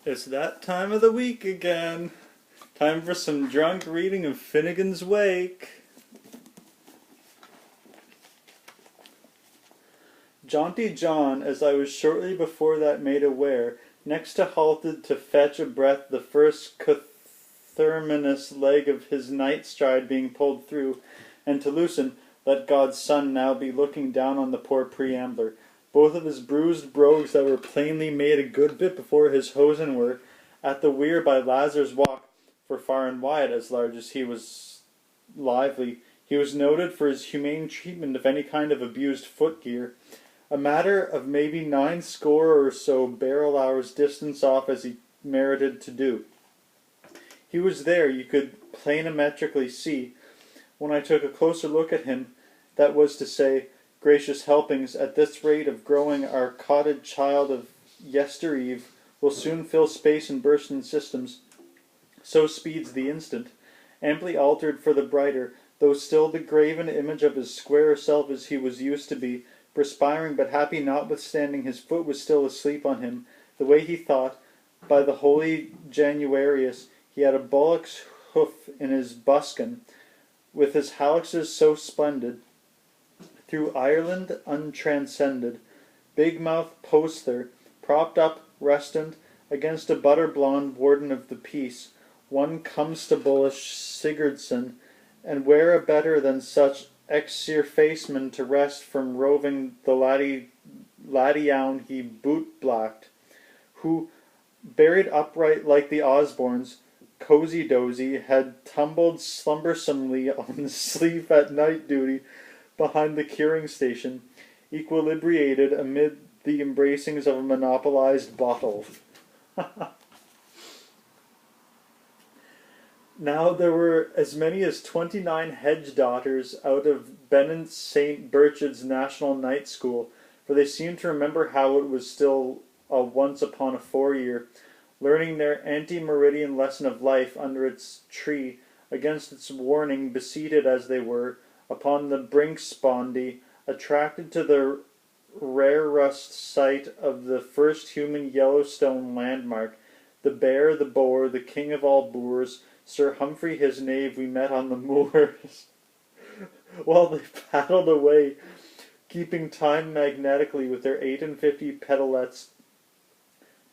It's that time of the week again. Time for some drunk reading of Finnegans Wake. Jaunty John, as I was shortly before that made aware, next to halted to fetch a breath, the first coterminous leg of his night stride being pulled through, and to loosen, let God's sun now be looking down on the poor preambler. Both of his bruised brogues that were plainly made a good bit before his hosen were, at the weir by Lazar's Walk, for far and wide, as large as he was lively. He was noted for his humane treatment of any kind of abused footgear. A matter of maybe 90 or so barrel hours distance off as he merited to do. He was there, you could planimetrically see, when I took a closer look at him, that was to say, gracious helpings, at this rate of growing our cottage child of yestereve will soon fill space and burst in systems. So speeds the instant, amply altered for the brighter, though still the graven image of his square self as he was used to be, perspiring but happy notwithstanding his foot was still asleep on him, the way he thought, by the holy Januarius, he had a bullock's hoof in his buskin, with his hallexes so splendid, through Ireland untranscended, big-mouthed postler, propped up, restant, against a butter-blonde warden of the peace, one Comstablish Sigurdsson, and where a better than such exir-faceman to rest from roving the laddie-own he boot-blacked, who, buried upright like the Osbornes, cozy-dozy, had tumbled slumbersomely on sleep at night duty behind the curing station, equilibrated amid the embracings of a monopolized bottle. Now there were as many as 29 hedge daughters out of Bennet St. Berchard's National Night School, for they seemed to remember how it was still once upon a 4-year, learning their ante-meridian lesson of life under its tree, against its warning, beseated as they were, upon the Brinkspondy, attracted to the rarest sight of the first human Yellowstone landmark, the bear, the boar, the king of all boors, Sir Humphrey his knave we met on the moors, while they paddled away, keeping time magnetically with their 58 pedalettes,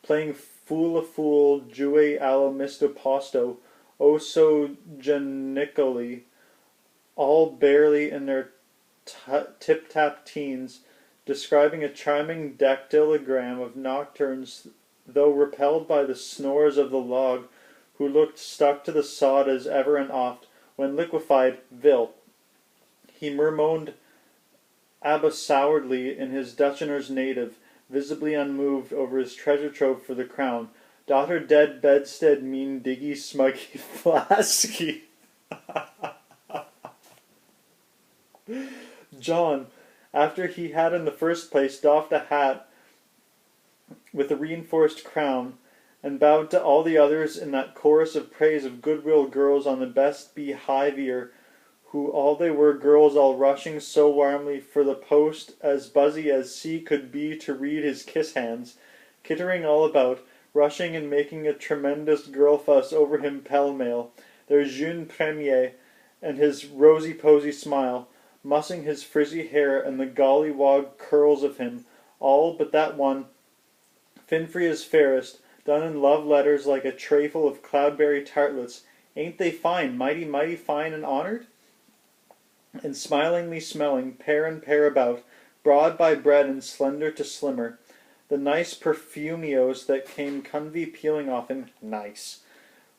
playing fool-a-fool, Jue allo misto posto, oh so genically, all barely in their tip-tap teens, describing a charming dactylogram of nocturnes, though repelled by the snores of the log, who looked stuck to the sod as ever and oft, when liquefied, vil. He murmoaned abasouredly in his Dutchener's native, visibly unmoved over his treasure trove for the crown. Daughter dead bedstead mean diggy smuggy flasky. John, after he had in the first place doffed a hat with a reinforced crown, and bowed to all the others in that chorus of praise of goodwill girls on the best behavior, who all they were girls all rushing so warmly for the post as buzzy as C could be to read his kiss hands, kittering all about, rushing and making a tremendous girl fuss over him pell-mell, their jeune premier, and his rosy-posy smile, mussing his frizzy hair and the gollywog curls of him, all but that one, Finfria's fairest, done in love letters like a trayful of cloudberry tartlets. Ain't they fine, mighty, mighty fine and honoured? And smilingly smelling, pair and pair about, broad by bread and slender to slimmer, the nice perfumios that came convy peeling off him, nice,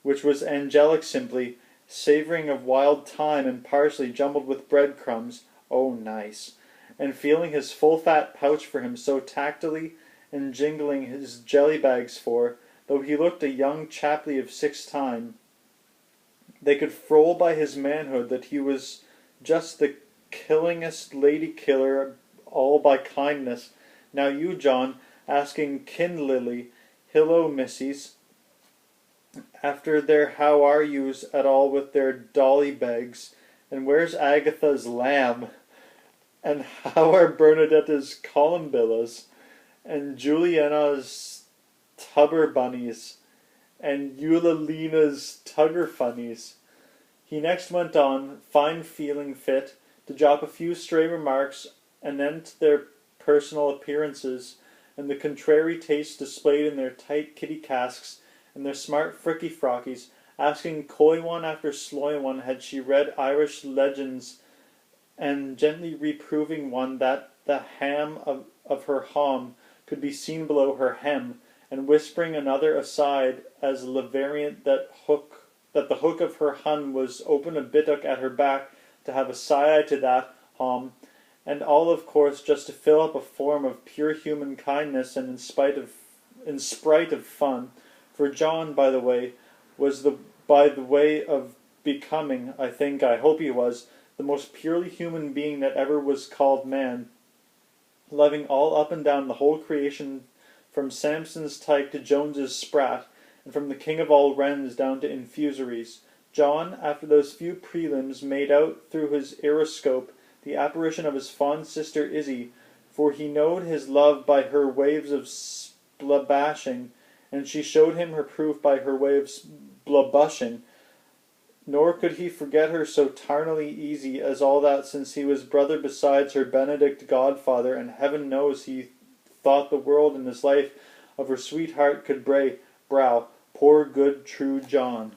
which was angelic simply, savouring of wild thyme and parsley jumbled with breadcrumbs, oh nice, and feeling his full fat pouch for him so tactily, and jingling his jelly bags for, though he looked a young chappie of 6 they could frol by his manhood that he was just the killingest lady-killer, all by kindness. Now you, John, asking kin-lily, hillo, missies, after their how are yous at all with their dolly begs, and where's Agatha's lamb, and how are Bernadetta's columbillas, and Juliana's tubber bunnies, and Eulalina's tugger funnies. He next went on, fine feeling fit, to drop a few stray remarks anent their personal appearances, and the contrary taste displayed in their tight kitty casques and their smart fricky frockies, asking coy one after sloy one had she read Irish legends, and gently reproving one that the ham of her hom could be seen below her hem, and whispering another aside as lavariant that the hook of her hun was open a bittock at her back to have a side to that hom, and all of course just to fill up a form of pure human kindness and in sprite of fun, for John, by the way, was by the way of becoming, I hope he was, the most purely human being that ever was called man, loving all up and down the whole creation, from Samson's tyke to Jones's sprat, and from the king of all wrens down to infusories. John, after those few prelims, made out through his aeroscope the apparition of his fond sister Izzy, for he knowed his love by her waves of splabashing, and she showed him her proof by her way of sblubushing. Nor could he forget her so tarnally easy as all that, since he was brother besides her Benedict godfather, and heaven knows he thought the world in his life of her sweetheart could brow, poor good true John.